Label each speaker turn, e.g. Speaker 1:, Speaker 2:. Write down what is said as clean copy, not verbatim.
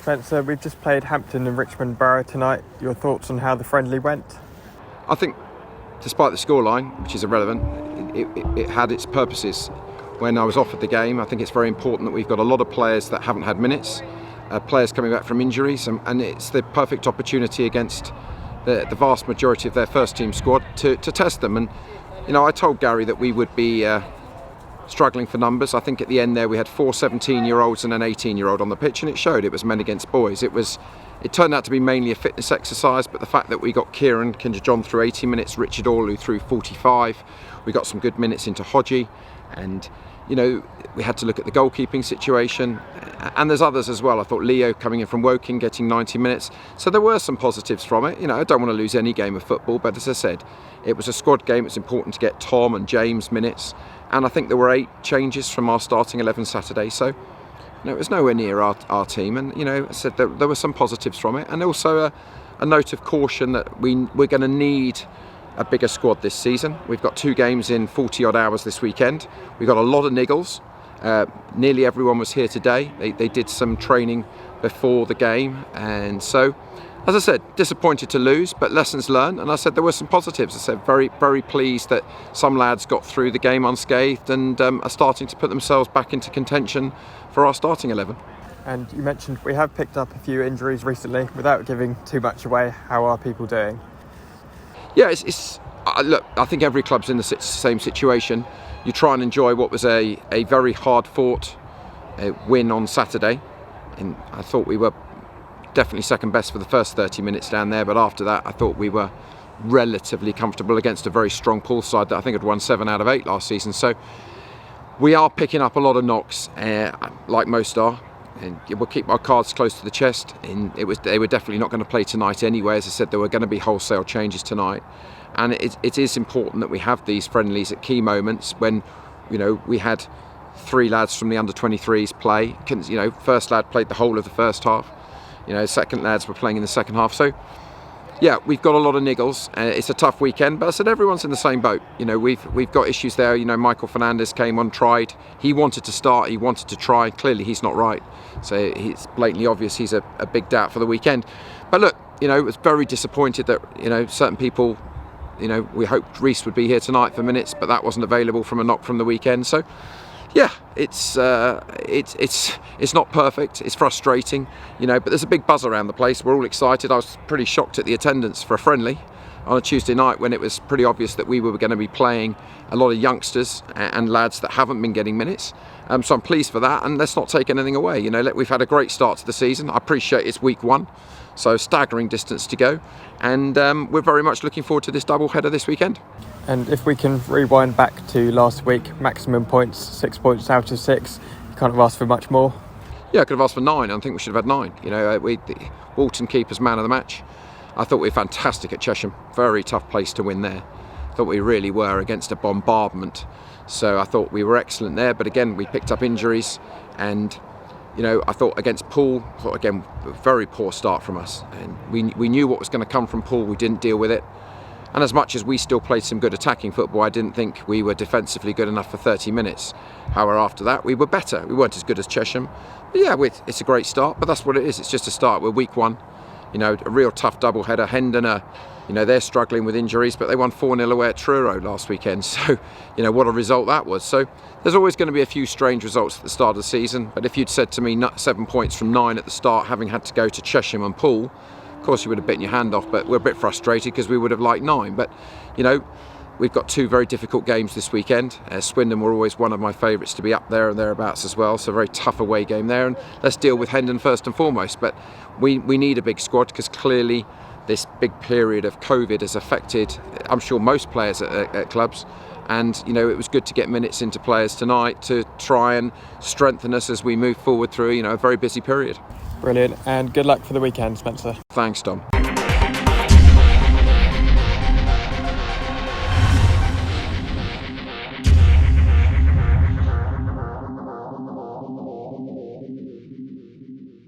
Speaker 1: Spencer, we've just played Hampton and Richmond Borough tonight. Your thoughts on how the friendly went?
Speaker 2: I think, despite the scoreline, which is irrelevant, it had its purposes. When I was offered the game, I think it's very important that we've got a lot of players that haven't had minutes, players coming back from injuries, and it's the perfect opportunity against the vast majority of their first team squad to test them. And I told Gary that we would be struggling for numbers. I think at the end there we had 4 17-year-olds and an 18-year-old on the pitch, and it showed. It was men against boys. It turned out to be mainly a fitness exercise, but the fact that we got Kieran Kinjer-John through 80 minutes, Richard Orlou through 45, we got some good minutes into Hodgie, and we had to look at the goalkeeping situation, and there's others as well. I thought Leo coming in from Woking getting 90 minutes, so there were some positives from it. I don't want to lose any game of football, but as I said, it was a squad game. It's important to get Tom and James minutes, and I think there were 8 changes from our starting 11 Saturday, so it was nowhere near our team. And I said there were some positives from it, and also a note of caution that we're going to need a bigger squad this season. We've got 2 games in 40 odd hours this weekend. We've got a lot of niggles. Nearly everyone was here today. They did some training before the game, and so, as I said, disappointed to lose, but lessons learned. And I said there were some positives. I said very, very pleased that some lads got through the game unscathed and are starting to put themselves back into contention for our starting 11.
Speaker 1: And you mentioned we have picked up a few injuries recently. Without giving too much away, how are people doing?
Speaker 2: Yeah, look, I think every club's in the same situation. You try and enjoy what was a very hard-fought win on Saturday. And I thought we were definitely second best for the first 30 minutes down there, but after that I thought we were relatively comfortable against a very strong Poole side that I think had won 7 out of 8 last season. So we are picking up a lot of knocks, like most are, and we'll keep our cards close to the chest. And they were definitely not going to play tonight anyway. As I said, there were going to be wholesale changes tonight, and it is important that we have these friendlies at key moments when we had 3 lads from the under-23s play. First lad played the whole of the first half. Second lads were playing in the second half. So, yeah, we've got a lot of niggles. It's a tough weekend, but I said everyone's in the same boat. We've got issues there. Michael Fernandez came on, tried. He wanted to start. He wanted to try. Clearly, he's not right. So it's blatantly obvious he's a big doubt for the weekend. But look, I was very disappointed that certain people. We hoped Reece would be here tonight for minutes, but that wasn't available from a knock from the weekend. So. Yeah, it's not perfect. It's frustrating, but there's a big buzz around the place. We're all excited. I was pretty shocked at the attendance for a friendly on a Tuesday night when it was pretty obvious that we were going to be playing a lot of youngsters and lads that haven't been getting minutes. So I'm pleased for that, and let's not take anything away. We've had a great start to the season. I appreciate it's week 1, so staggering distance to go, and we're very much looking forward to this double header this weekend.
Speaker 1: And if we can rewind back to last week, maximum points, 6 points out of 6. You can't have asked for much more.
Speaker 2: Yeah, I could have asked for 9. I think we should have had 9. Walton keeper's man of the match. I thought we were fantastic at Chesham. Very tough place to win there. I thought we really were against a bombardment. So I thought we were excellent there. But again, we picked up injuries, and I thought against Poole, again, a very poor start from us. And we knew what was going to come from Poole. We didn't deal with it. And as much as we still played some good attacking football, I didn't think we were defensively good enough for 30 minutes. However, after that, we were better. We weren't as good as Chesham. But yeah, it's a great start, but that's what it is. It's just a start. We're week 1. A real tough double-header. Hendon they're struggling with injuries, but they won 4-0 away at Truro last weekend. So, what a result that was. So there's always going to be a few strange results at the start of the season. But if you'd said to me 7 points from 9 at the start, having had to go to Chesham and Poole, of course you would have bitten your hand off, but we're a bit frustrated because we would have liked 9. But we've got 2 very difficult games this weekend. Swindon were always one of my favourites to be up there and thereabouts as well, so a very tough away game there, and let's deal with Hendon first and foremost. But we need a big squad because clearly this big period of COVID has affected, I'm sure, most players at clubs, and it was good to get minutes into players tonight to try and strengthen us as we move forward through a very busy period.
Speaker 1: Brilliant, and good luck for the weekend, Spencer.
Speaker 2: Thanks, Tom.